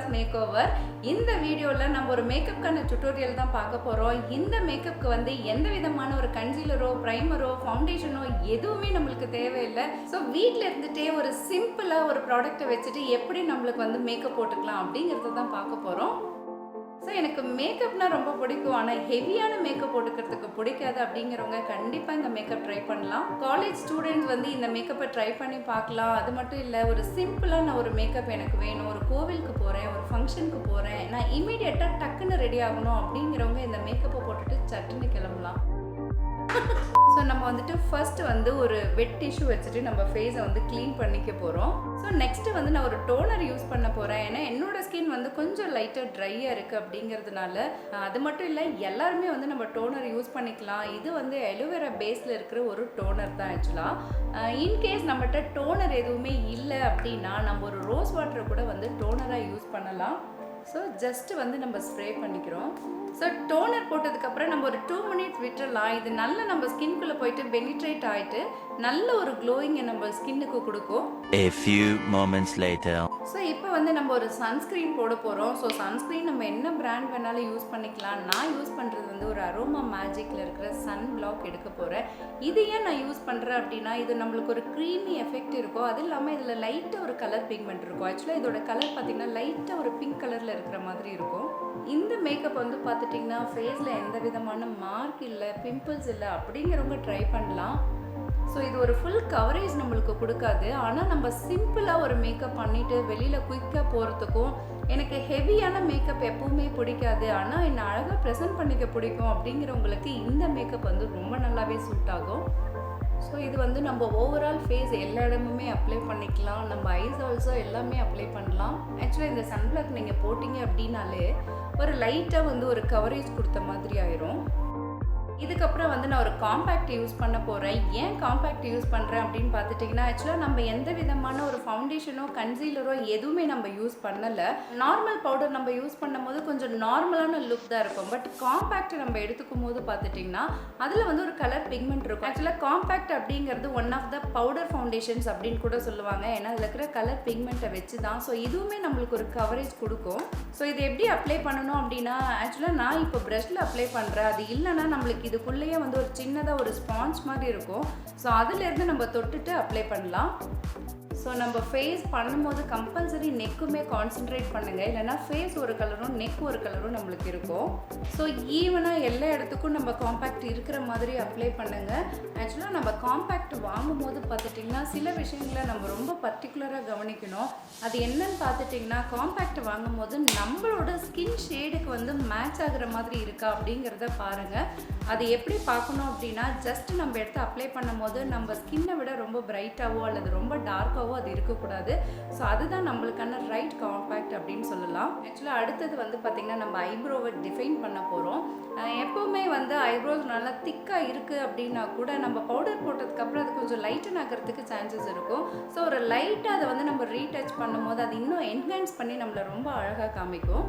Vanitha's makeover. இந்த வீடியோல நம்ம ஒரு மேக்கப்கான டுட்டோரியல் தான் பார்க்க போறோம். இந்த மேக்கப்க்கு வந்து எந்த விதமான ஒரு கன்சீலரோ, பிரைமரோ, ஃபவுண்டேஷனோ எதுவுமே நமக்கு தேவையில்லை. ஸோ வீட்டில் இருந்துட்டே ஒரு சிம்பிளா ஒரு ப்ராடக்ட்டை வச்சுட்டு எப்படி நம்மளுக்கு வந்து மேக்கப் போட்டுக்கலாம் அப்படிங்கிறத தான் பார்க்க போறோம். ஸோ எனக்கு மேக்கப்னா ரொம்ப பிடிக்கும். ஆனால் ஹெவியான மேக்கப் போட்டுக்கிறதுக்கு பிடிக்காது அப்படிங்கிறவங்க கண்டிப்பாக இந்த மேக்கப் ட்ரை பண்ணலாம். காலேஜ் ஸ்டூடெண்ட்ஸ் வந்து இந்த மேக்கப்பை ட்ரை பண்ணி பார்க்கலாம். அது மட்டும் இல்லை, ஒரு சிம்பிளாக நான் ஒரு மேக்கப் எனக்கு வேணும், ஒரு கோவிலுக்கு போகிறேன், ஒரு ஃபங்க்ஷனுக்கு போகிறேன், நான் இமீடியட்டாக டக்குன்னு ரெடி ஆகணும் அப்படிங்கிறவங்க இந்த மேக்கப்பை போட்டுட்டு சட்டுன்னு கிளம்பலாம். ஸோ நம்ம வந்துட்டு ஃபர்ஸ்ட் வந்து ஒரு வெட் டிஷ்யூ வச்சுட்டு நம்ம ஃபேஸை வந்து க்ளீன் பண்ணிக்க போகிறோம். ஸோ நெக்ஸ்ட்டு வந்து நான் ஒரு டோனர் யூஸ் பண்ண போகிறேன். ஏன்னா என்னோடய ஸ்கின் வந்து கொஞ்சம் லைட்டாக ட்ரையாக இருக்குது அப்படிங்கிறதுனால. அது மட்டும் இல்லை, எல்லாருமே வந்து நம்ம டோனர் யூஸ் பண்ணிக்கலாம். இது வந்து அலோவேரா பேஸில் இருக்கிற ஒரு டோனர் தான் ஆக்சுவலாக. இன்கேஸ் நம்மகிட்ட டோனர் எதுவுமே இல்லை அப்படின்னா நம்ம ஒரு ரோஸ் வாட்டரை கூட வந்து டோனராக யூஸ் பண்ணலாம். ஸோ ஜஸ்ட்டு வந்து நம்ம ஸ்ப்ரே பண்ணிக்கிறோம். ஸோ டோனர் போட்டதுக்கப்புறம் நம்ம ஒரு 2 மினிட்ஸ் விட்டுடலாம். இது நல்லா நம்ம ஸ்கின்குள்ளே போயிட்டு பெனிட்ரேட் ஆகிட்டு நல்ல ஒரு க்ளோயிங்கை நம்ம ஸ்கின்னுக்கு கொடுக்கும். A few moments later. So இப்போ வந்து நம்ம ஒரு சன்ஸ்க்ரீன் போட போகிறோம். ஸோ சன்ஸ்க்ரீன் நம்ம என்ன பிராண்ட் வேணாலும் யூஸ் பண்ணிக்கலாம். நான் யூஸ் பண்ணுறது வந்து ஒரு அரோமா மேஜிக்கில் இருக்கிற சன் பிளாக் எடுக்க போகிறேன். இது ஏன் நான் யூஸ் பண்ணுறேன் அப்படின்னா, இது நம்மளுக்கு ஒரு க்ரீமி எஃபெக்ட் இருக்கும். அது இல்லாமல் இதில் லைட்டாக ஒரு கலர் பிக்மெண்ட் இருக்கும். ஆக்சுவலாக இதோட கலர் பார்த்திங்கன்னா லைட்டாக ஒரு பிங்க் கலரில் இருக்கிற மாதிரி இருக்கும். இந்த மேக்கப் வந்து பார்த்துட்டிங்கன்னா ஃபேஸில் எந்த விதமான மார்க் இல்லை, பிம்பிள்ஸ் இல்லை அப்படிங்கிறவங்க ட்ரை பண்ணலாம். ஸோ இது ஒரு ஃபுல் கவரேஜ் நம்மளுக்கு கொடுக்காது. ஆனால் நம்ம சிம்பிளாக ஒரு மேக்கப் பண்ணிவிட்டு வெளியில் குயிக்காக போகிறதுக்கும், எனக்கு ஹெவியான மேக்கப் எப்பவுமே பிடிக்காது ஆனால் என்னை அழகாக ப்ரெசென்ட் பண்ணிக்க பிடிக்கும் அப்படிங்கிறவங்களுக்கு இந்த மேக்கப் வந்து ரொம்ப நல்லாவே சூட் ஆகும். ஸோ இது வந்து நம்ம ஓவரால் ஃபேஸ் எல்லா இடமுமே அப்ளை பண்ணிக்கலாம். நம்ம ஐஸ் ஆல்சோ எல்லாமே அப்ளை பண்ணலாம். ஆக்சுவலாக இந்த சன்பிளாக் நீங்கள் போட்டிங்க அப்படின்னாலே ஒரு லைட்டாக வந்து ஒரு கவரேஜ் கொடுத்த மாதிரி ஆயிரும். இதுக்கப்புறம் வந்து நான் ஒரு காம்பேக்ட் யூஸ் பண்ண போகிறேன். ஏன் காம்பேக்ட் யூஸ் பண்ணுறேன் அப்படின்னு பார்த்துட்டிங்கன்னா, ஆக்சுவலாக நம்ம எந்த விதமான ஒரு ஃபவுண்டேஷனோ கன்சீலரோ எதுவுமே நம்ம யூஸ் பண்ணலை. நார்மல் பவுடர் நம்ம யூஸ் பண்ணும் போது கொஞ்சம் நார்மலான லுக் தான் இருக்கும். பட் காம்பேக்ட் நம்ம எடுத்துக்கும் போது பார்த்துட்டிங்கன்னா அதில் வந்து ஒரு கலர் பிக்மெண்ட் இருக்கும். ஆக்சுவலாக காம்பேக்ட் அப்படிங்கிறது one of the powder foundations அப்படின்னு கூட சொல்லுவாங்க. ஏன்னா அதில் இருக்கிற கலர் பிக்மெண்ட்டை வச்சு தான். ஸோ இதுவுமே நம்மளுக்கு ஒரு கவரேஜ் கொடுக்கும். ஸோ இது எப்படி அப்ளை பண்ணணும் அப்படின்னா, ஆக்சுவலாக நான் இப்போ ப்ரஷில் அப்ளை பண்ணுறேன். அது இல்லைன்னா நம்மளுக்கு இதுக்குள்ளேயே வந்து ஒரு சின்னதாக ஒரு ஸ்பாஞ்ச் மாதிரி இருக்கும். ஸோ அதிலேருந்து நம்ம தொட்டுட்டு அப்ளை பண்ணலாம். ஸோ நம்ம ஃபேஸ் பண்ணும்போது கம்பல்சரி நெக்குமே கான்சென்ட்ரேட் பண்ணுங்கள். இல்லைனா ஃபேஸ் ஒரு கலரும் நெக் ஒரு கலரும் நம்மளுக்கு இருக்கும். ஸோ ஈவனாக எல்லா இடத்துக்கும் நம்ம காம்பேக்ட் இருக்கிற மாதிரி அப்ளை பண்ணுங்கள். ஆக்சுவலாக நம்ம காம்பேக்ட் வாங்கும் போது பார்த்துட்டிங்கன்னா சில விஷயங்களை நம்ம ரொம்ப பர்டிகுலராக கவனிக்கணும். அது என்னன்னு பார்த்துட்டிங்கன்னா, காம்பேக்ட் வாங்கும் போது நம்மளோட ஸ்கின் ஷேடுக்கு வந்து மேட்ச் ஆகிற மாதிரி இருக்கா அப்படிங்கிறத பாருங்கள். அது எப்படி பார்க்கணும் அப்படின்னா, ஜஸ்ட் நம்ம எடுத்து அப்ளை பண்ணும் போது நம்ம ஸ்கின்னை விட ரொம்ப பிரைட்டாவோ அல்லது ரொம்ப டார்க்காவோ அது இருக்கக்கூடாது. ஸோ அதுதான் நம்மளுக்கான ரைட் காம்பேக்ட் அப்படின்னு சொல்லலாம். ஆக்சுவலாக அடுத்தது வந்து பார்த்திங்கன்னா நம்ம ஐப்ரோவை டிஃபைன் பண்ண போகிறோம். எப்போவுமே வந்து ஐப்ரோஸ் நல்லா திக்காக இருக்குது அப்படின்னா கூட நம்ம பவுடர் போட்டதுக்கப்புறம் அது கொஞ்சம் லைட்டன் ஆகிறதுக்கு சான்சஸ் இருக்கும். ஸோ ஒரு லைட்டாக அதை வந்து நம்ம ரீடச் பண்ணும்போது அது இன்னும் என்ஹான்ஸ் பண்ணி நம்மளை ரொம்ப அழகாக காமிக்கும்.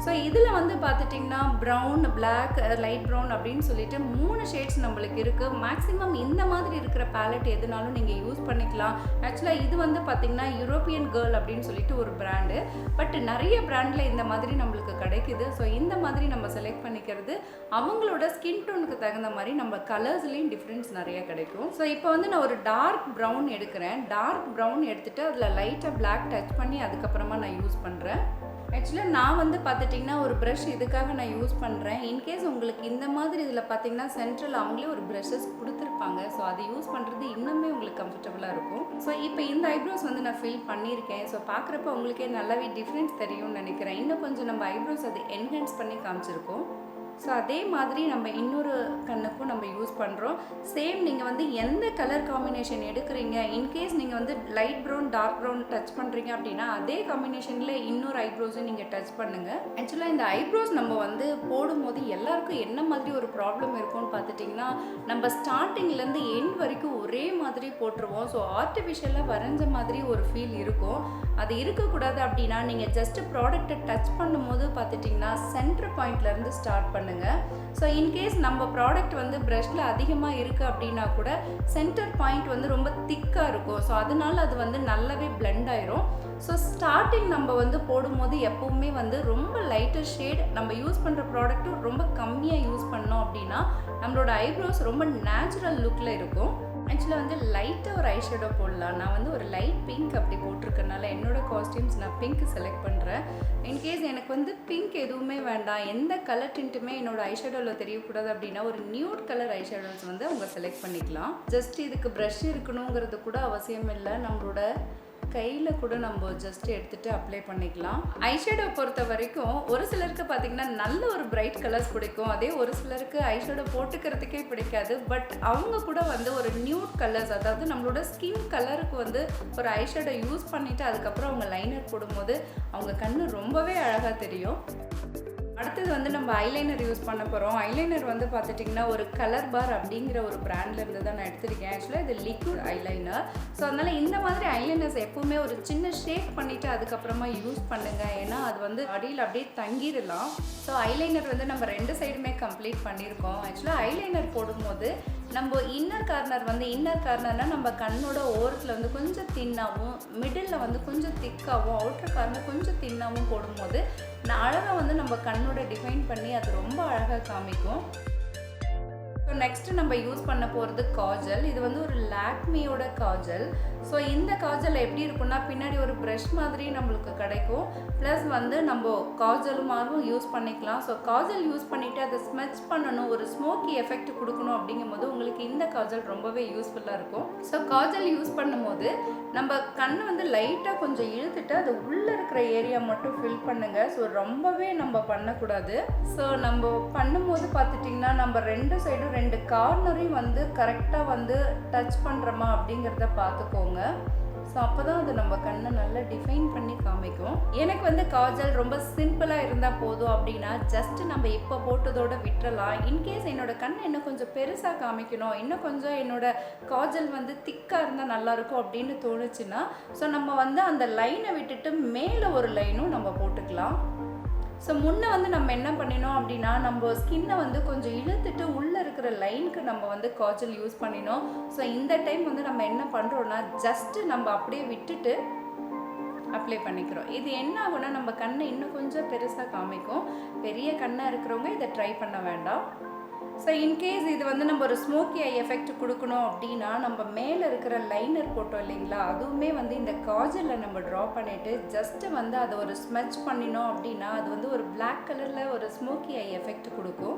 ஸோ இதில் வந்து பார்த்துட்டிங்கன்னா ப்ரௌன், பிளாக், லைட் ப்ரௌன் அப்படின்னு சொல்லிட்டு 3 ஷேட்ஸ் நம்மளுக்கு இருக்குது. மேக்ஸிமம் இந்த மாதிரி இருக்கிற பேலட் எதுனாலும் நீங்கள் யூஸ் பண்ணிக்கலாம். ஆக்சுவலாக இது வந்து பார்த்திங்கன்னா யூரோப்பியன் கேர்ள் அப்படின்னு சொல்லிட்டு ஒரு பிராண்டு. பட் நிறைய பிராண்டில் இந்த மாதிரி நம்மளுக்கு கிடைக்குது. ஸோ இந்த மாதிரி நம்ம செலக்ட் பண்ணிக்கிறது அவங்களோட ஸ்கின் டோனுக்கு தகுந்த மாதிரி நம்ம கலர்ஸ்லேயும் டிஃப்ரென்ஸ் நிறைய கிடைக்கும். ஸோ இப்போ வந்து நான் ஒரு டார்க் ப்ரௌன் எடுக்கிறேன். டார்க் ப்ரௌன் எடுத்துகிட்டு அதில் லைட்டாக பிளாக் டச் பண்ணி அதுக்கப்புறமா நான் யூஸ் பண்ணுறேன். ஆக்சுவலாக நான் வந்து பார்த்துட்டிங்கன்னா ஒரு ப்ரஷ் இதுக்காக நான் யூஸ் பண்ணுறேன். இன்கேஸ் உங்களுக்கு இந்த மாதிரி இதில் பார்த்திங்கன்னா சென்ட்ரல் அவங்களே ஒரு ப்ரஷஸ் கொடுத்துருப்பாங்க. ஸோ அதை யூஸ் பண்ணுறது இன்னுமே உங்களுக்கு கம்ஃபர்டபுளாக இருக்கும். ஸோ இப்போ இந்த ஐப்ரோஸ் வந்து நான் ஃபில் பண்ணியிருக்கேன். ஸோ பார்க்குறப்ப உங்களுக்கே நல்லாவே டிஃப்ரென்ஸ் தெரியும்னு நினைக்கிறேன். இன்னும் கொஞ்சம் நம்ம ஐப்ரோஸ் அது என்ஹான்ஸ் பண்ணி காமிச்சிருக்கோம். ஸோ அதே மாதிரி நம்ம இன்னொரு கண்ணுக்கும் நம்ம யூஸ் பண்ணுறோம். சேம் நீங்கள் வந்து எந்த கலர் காம்பினேஷன் எடுக்கிறீங்க, இன்கேஸ் நீங்கள் வந்து light brown, dark brown touch பண்ணுறீங்க அப்படின்னா அதே காம்பினேஷனில் இன்னொரு ஐப்ரோஸும் நீங்கள் டச் பண்ணுங்கள். ஆக்சுவலாக இந்த ஐப்ரோஸ் நம்ம வந்து போடும்போது எல்லாருக்கும் என்ன மாதிரி ஒரு ப்ராப்ளம் இருக்கும்னு பார்த்துட்டிங்கன்னா, நம்ம ஸ்டார்டிங்லேருந்து எண்ட் வரைக்கும் ஒரே மாதிரி போட்டுருவோம். ஸோ ஆர்டிஃபிஷியலாக வரைஞ்ச மாதிரி ஒரு ஃபீல் இருக்கும். அது இருக்கக்கூடாது அப்படின்னா நீங்கள் ஜஸ்ட்டு ப்ராடக்ட்டை டச் பண்ணும்போது பார்த்துட்டிங்கன்னா சென்டர் பாயிண்ட்லேருந்து ஸ்டார்ட் பண்ணுங்கள். ஸோ இன்கேஸ் நம்ம ப்ராடக்ட் வந்து ப்ரஷில் அதிகமாக இருக்குது அப்படின்னா கூட சென்டர் பாயிண்ட் வந்து ரொம்ப திக்காக இருக்கும். ஸோ அதனால அது வந்து நல்லாவே பிளெண்ட் ஆயிரும். ஸோ ஸ்டார்டிங் நம்ம வந்து போடும்போது எப்போவுமே வந்து ரொம்ப லைட்டர் ஷேட் நம்ம யூஸ் பண்ணுற ப்ராடக்ட்டும் ரொம்ப கம்மியாக யூஸ் பண்ணோம் அப்படின்னா நம்மளோட ஐப்ரோஸ் ரொம்ப நேச்சுரல் லுக்கில் இருக்கும். ஆக்சுவலாக வந்து லைட்டாக ஒரு ஐஷேடோ போடலாம். நான் வந்து ஒரு லைட் பிங்க் அப்படி போட்டிருக்கனால என்னோடய காஸ்டியூம்ஸ் நான் பிங்க் செலக்ட் பண்ணுறேன். இன்கேஸ் எனக்கு வந்து பிங்க் எதுவுமே வேண்டாம், எந்த கலர் டிண்ட்டுமே என்னோட ஐஷேடோவில் தெரியக்கூடாது அப்படின்னா ஒரு நியூட் கலர் ஐஷேடோஸ் வந்து அவங்க செலக்ட் பண்ணிக்கலாம். ஜஸ்ட் இதுக்கு ப்ரஷ் இருக்கணுங்கிறது கூட அவசியம் இல்லை, நம்மளோட கையில் கூட நம்ம ஜஸ்ட் எடுத்துகிட்டு அப்ளை பண்ணிக்கலாம். ஐஷேடோ பொறுத்த வரைக்கும் ஒரு சிலருக்கு பார்த்திங்கன்னா நல்ல ஒரு பிரைட் கலர்ஸ் பிடிக்கும், அதே ஒரு சிலருக்கு ஐஷேடோ போட்டுக்கிறதுக்கே பிடிக்காது. பட் அவங்க கூட வந்து ஒரு நியூட் கலர்ஸ், அதாவது நம்மளோட ஸ்கின் கலருக்கு வந்து ஒரு ஐஷேடோ யூஸ் பண்ணிவிட்டு அதுக்கப்புறம் அவங்க லைனர் போடும்போது அவங்க கண்ணு ரொம்பவே அழகாக தெரியும். அடுத்தது வந்து நம்ம ஐலைனர் யூஸ் பண்ண போகிறோம். ஐலைனர் வந்து பார்த்துட்டிங்கன்னா ஒரு கலர் பார் அப்படிங்கிற ஒரு பிராண்ட்லேருந்து தான் நான் எடுத்திருக்கேன். ஆக்சுவலாக இது லிக்விட் ஐலைனர். ஸோ அதனால் இந்த மாதிரி ஐலைனர்ஸ் எப்போவுமே ஒரு சின்ன ஷேக் பண்ணிவிட்டு அதுக்கப்புறமா யூஸ் பண்ணுங்கள், ஏன்னா அது வந்து அடியில் அப்படியே தங்கிடலாம். ஸோ ஐலைனர் வந்து நம்ம 2 சைடுமே கம்ப்ளீட் பண்ணியிருக்கோம். ஆக்சுவலாக ஐலைனர் போடும்போது நம்ம இன்னர் கார்னர்னால் நம்ம கண்ணோட ஓரத்தில் வந்து கொஞ்சம் தின்னாகவும், மிடில் வந்து கொஞ்சம் திக்காகவும், அவுட்டர் கார்னர் கொஞ்சம் தின்னாகவும் போடும்போது நான் அழகாக வந்து நம்ம கண்ணோட டிஃபைன் பண்ணி அது ரொம்ப அழகாக காமிக்கும். ஸோ நெக்ஸ்ட்டு நம்ம யூஸ் பண்ண போகிறது காஜல். இது வந்து ஒரு லாக்மியோட காஜல். ஸோ இந்த காஜல் எப்படி இருக்குன்னா பின்னாடி ஒரு ப்ரஷ் மாதிரி நம்மளுக்கு கிடைக்கும், ப்ளஸ் வந்து நம்ம காஜலுமாகவும் யூஸ் பண்ணிக்கலாம். ஸோ காஜல் யூஸ் பண்ணிவிட்டு அதை ஸ்மெச் பண்ணணும், ஒரு ஸ்மோக்கி எஃபெக்ட் கொடுக்கணும் அப்படிங்கும்போது உங்களுக்கு இந்த காஜல் ரொம்பவே யூஸ்ஃபுல்லாக இருக்கும். ஸோ காஜல் யூஸ் பண்ணும்போது நம்ம கண்ணை வந்து லைட்டாக கொஞ்சம் இழுத்துட்டு அது உள்ளே இருக்கிற ஏரியா மட்டும் ஃபில் பண்ணுங்கள். ஸோ ரொம்பவே நம்ம பண்ணக்கூடாது. ஸோ நம்ம பண்ணும்போது பார்த்துட்டிங்கன்னா நம்ம 2 சைடும் 2 கார்னரையும் வந்து கரெக்டாக வந்து டச் பண்ணுறோமா அப்படிங்கிறத பார்த்துக்கோங்க. ஸோ அப்போ தான் அது நம்ம கண்ணை நல்லா டிஃபைன் பண்ணி காமிக்கும். எனக்கு வந்து காஜல் ரொம்ப சிம்பிளாக இருந்தால் போதும் அப்படின்னா ஜஸ்ட் நம்ம இப்போ போட்டதோடு விட்டுறலாம். இன்கேஸ் என்னோட கண்ணை இன்னும் கொஞ்சம் பெருசாக காமிக்கணும், இன்னும் கொஞ்சம் என்னோட காஜல் வந்து திக்காக இருந்தால் நல்லாயிருக்கும் அப்படின்னு தோணுச்சுன்னா ஸோ நம்ம வந்து அந்த லைனை விட்டுட்டு மேலே ஒரு லைனும் நம்ம போட்டுக்கலாம். ஸோ முன்னே வந்து நம்ம என்ன பண்ணினோம் அப்படின்னா நம்ம ஸ்கின்னை வந்து கொஞ்சம் இழுத்துட்டு உள்ளே இருக்கிற லைனுக்கு நம்ம வந்து காஜல் யூஸ் பண்ணினோம். ஸோ இந்த டைம் வந்து நம்ம என்ன பண்ணுறோன்னா ஜஸ்ட்டு நம்ம அப்படியே விட்டுட்டு அப்ளை பண்ணிக்கிறோம். இது என்ன ஆகும்னா நம்ம கண்ணை இன்னும் கொஞ்சம் பெருசாக காமிக்கும். பெரிய கண்ணாக இருக்கிறவங்க இதை ட்ரை பண்ண வேண்டாம். ஸோ இன்கேஸ் இது வந்து நம்ம ஒரு ஸ்மோக்கி ஐ எஃபெக்ட் கொடுக்கணும் அப்படின்னா நம்ம மேலே இருக்கிற லைனர் போட்டோம் இல்லைங்களா, அதுவுமே வந்து இந்த காஜலில் நம்ம ட்ரா பண்ணிவிட்டு ஜஸ்ட்டு வந்து அதை ஒரு ஸ்மெச் பண்ணினோம் அப்படின்னா அது வந்து ஒரு பிளாக் கலரில் ஒரு ஸ்மோக்கி ஐ எஃபெக்ட் கொடுக்கும்.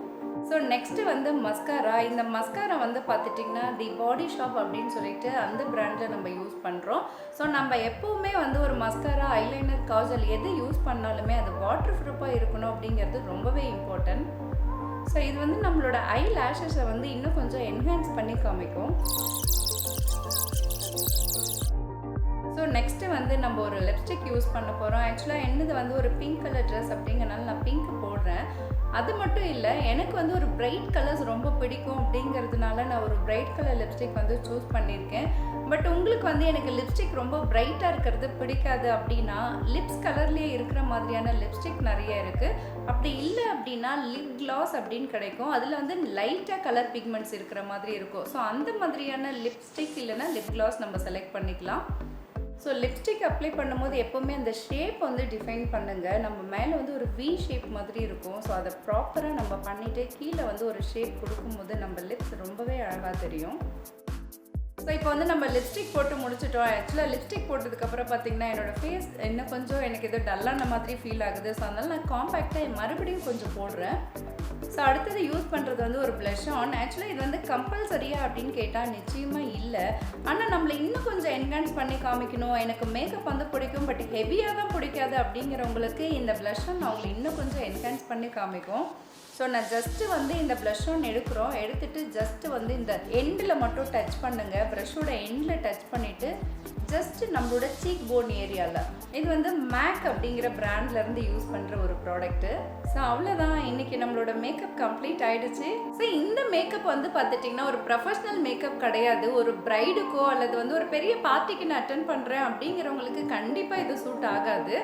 ஸோ நெக்ஸ்ட்டு வந்து மஸ்காரா. இந்த மஸ்காரா வந்து பார்த்துட்டிங்கன்னா தி பாடி ஷாப் அப்படின்னு சொல்லிட்டு அந்த பிராண்டில் நம்ம யூஸ் பண்ணுறோம். ஸோ நம்ம எப்போவுமே வந்து ஒரு மஸ்காரா, ஐலைனர், காஜல் எது யூஸ் பண்ணாலுமே அது வாட்டர் ப்ரூஃபாக இருக்கணும் அப்படிங்கிறது ரொம்பவே இம்பார்ட்டன்ட். ஸோ இது வந்து நம்மளோட ஐ லேஷஸை வந்து இன்னும் கொஞ்சம் என்ஹான்ஸ் பண்ணி காமிக்கும். ஸோ நெக்ஸ்ட்டு வந்து நம்ம ஒரு லிப்ஸ்டிக் யூஸ் பண்ண போகிறோம். ஆக்சுவலாக என்னது வந்து ஒரு பிங்க் கலர் ட்ரெஸ் அப்படிங்கிறனால நான் பிங்க் போடுறேன். அது மட்டும் இல்லை, எனக்கு வந்து ஒரு பிரைட் கலர்ஸ் ரொம்ப பிடிக்கும் அப்படிங்கிறதுனால நான் ஒரு பிரைட் கலர் லிப்ஸ்டிக் வந்து சூஸ் பண்ணியிருக்கேன். பட் உங்களுக்கு வந்து எனக்கு லிப்ஸ்டிக் ரொம்ப பிரைட்டாக இருக்கிறது பிடிக்காது அப்படின்னா லிப்ஸ் கலர்லேயே இருக்கிற மாதிரியான லிப்ஸ்டிக் நிறைய இருக்குது. அப்படி இல்லை அப்படின்னா லிப் கிளாஸ் அப்படின்னு கிடைக்கும், அதில் வந்து லைட்டாக கலர் பிக்மெண்ட்ஸ் இருக்கிற மாதிரி இருக்கும். ஸோ அந்த மாதிரியான லிப்ஸ்டிக் இல்லைன்னா லிப் கிளாஸ் நம்ம செலக்ட் பண்ணிக்கலாம். ஸோ லிப்ஸ்டிக் அப்ளை பண்ணும்போது எப்போவுமே அந்த ஷேப் வந்து டிஃபைன் பண்ணுங்கள். நம்ம மேலே வந்து ஒரு வி ஷேப் மாதிரி இருக்கும். ஸோ அதை ப்ராப்பராக நம்ம பண்ணிவிட்டு கீழே வந்து ஒரு ஷேப் கொடுக்கும்போது நம்ம லிப்ஸ் ரொம்பவே அழகாக தெரியும். ஸோ இப்போ வந்து நம்ம லிப்ஸ்டிக் போட்டு முடிச்சிட்டோம். ஆக்சுவலாக லிப்ஸ்டிக் போட்டதுக்கப்புறம் பார்த்திங்கன்னா என்னோடய ஃபேஸ் இன்னும் கொஞ்சம் எனக்கு இது டல்லான மாதிரி ஃபீல் ஆகுது. ஸோ அதனால் நான் காம்பேக்டாக மறுபடியும் கொஞ்சம் போடுறேன். ஸோ அடுத்தது யூஸ் பண்ணுறது வந்து ஒரு ப்ளஷ் ஆன். ஆக்சுவலாக இது வந்து கம்பல்சரியா அப்படின்னு கேட்டால் நிச்சயமாக இல்லை. ஆனால் நம்மளை இன்னும் கொஞ்சம் என்ஹான்ஸ் பண்ணி காமிக்கணும், எனக்கு மேக்கப் வந்து பிடிக்கும் பட் ஹெவியாக தான் பிடிக்காது அப்படிங்கிறவங்களுக்கு இந்த ப்ளஷ் ஆன் அவங்களை இன்னும் கொஞ்சம் என்ஹான்ஸ் பண்ணி காமிக்கும். ஸோ ஸோ நான் ஜஸ்ட்டு வந்து இந்த ப்ளஷ் ஒன்று எடுத்துட்டு ஜஸ்ட்டு வந்து இந்த எண்டில் மட்டும் டச் பண்ணுங்கள். ப்ரஷோட எண்டில் டச் பண்ணிவிட்டு ஜஸ்ட் நம்மளோட சீக் போன் ஏரியாவில். இது வந்து மேக் அப்படிங்கிற பிராண்ட்லேருந்து யூஸ் பண்ணுற ஒரு ப்ராடக்ட்டு. ஸோ அவ்வளோதான், இன்றைக்கி நம்மளோட மேக்கப் கம்ப்ளீட் ஆகிடுச்சு. ஸோ இந்த மேக்கப் வந்து பார்த்துட்டிங்கன்னா ஒரு ப்ரொஃபஷ்னல் மேக்கப் கிடையாது. ஒரு ப்ரைடுக்கோ அல்லது வந்து ஒரு பெரிய பார்ட்டிக்கு நான் அட்டென்ட் பண்ணுறேன் அப்படிங்கிறவங்களுக்கு கண்டிப்பாக இது சூட் ஆகாது.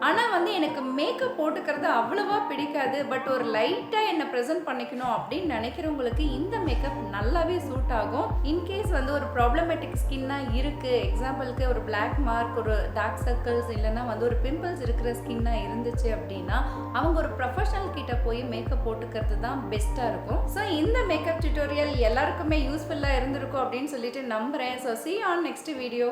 ஆனால் வந்து எனக்கு மேக்கப் போட்டுக்கிறது அவ்வளோவா பிடிக்காது. பட் ஒரு லைட்டாக என்னை ப்ரெசென்ட் பண்ணிக்கணும் அப்படின்னு நினைக்கிறவங்களுக்கு இந்த மேக்கப் நல்லாவே சூட் ஆகும். இன்கேஸ் வந்து ஒரு ப்ராப்ளமேட்டிக் ஸ்கின்னாக இருக்குது, எக்ஸாம்பிளுக்கு ஒரு பிளாக் மார்க், ஒரு டார்க் சர்க்கிள்ஸ், இல்லைனா வந்து ஒரு பிம்பிள்ஸ் இருக்கிற ஸ்கின்னாக இருந்துச்சு அப்படின்னா அவங்க ஒரு ப்ரொஃபஷனல் கிட்ட போய் மேக்கப் போட்டுக்கிறது தான் பெஸ்ட்டாக இருக்கும். ஸோ இந்த மேக்கப் டியூட்டோரியல் எல்லாருக்குமே யூஸ்ஃபுல்லாக இருந்திருக்கும் அப்படின்னு சொல்லிட்டு நம்புகிறேன். So see you on next video.